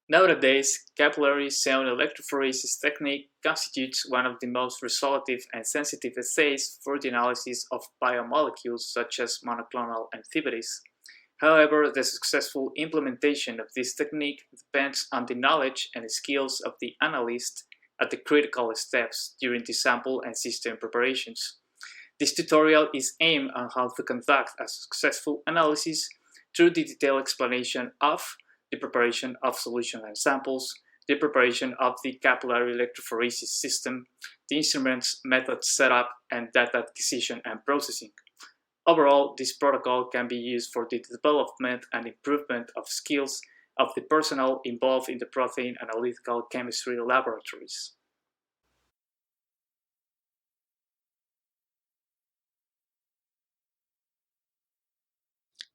Nowadays, capillary sound electrophoresis technique constitutes one of the most resolutive and sensitive assays for the analysis of biomolecules such as monoclonal antibodies. However, the successful implementation of this technique depends on the knowledge and skills of the analyst at the critical steps during the sample and system preparations. This tutorial is aimed on how to conduct a successful analysis through the detailed explanation of the preparation of solution and samples, the preparation of the capillary electrophoresis system, the instruments, method setup, and data acquisition and processing. Overall, this protocol can be used for the development and improvement of skills of the personnel involved in the protein analytical chemistry laboratories.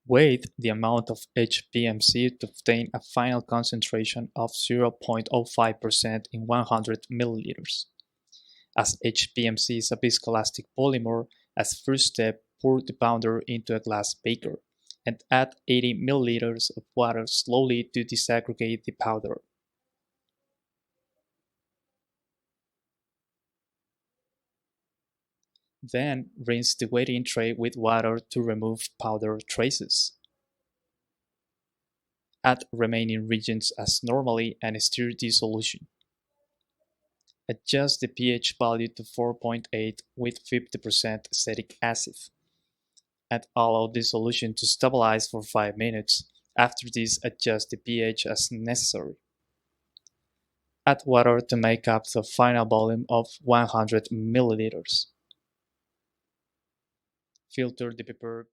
Weigh the amount of HPMC to obtain a final concentration of 0.05% in 100 milliliters. As HPMC is a viscoelastic polymer, as first step, pour the powder into a glass beaker and add 80 milliliters of water slowly to disaggregate the powder. Then rinse the weighing tray with water to remove powder traces. Add remaining reagents as normally and stir the solution. Adjust the pH value to 4.8 with 50% acetic acid, and allow the solution to stabilize for 5 minutes. After this, adjust the pH as necessary. Add water to make up the final volume of 100 milliliters. Filter the prepared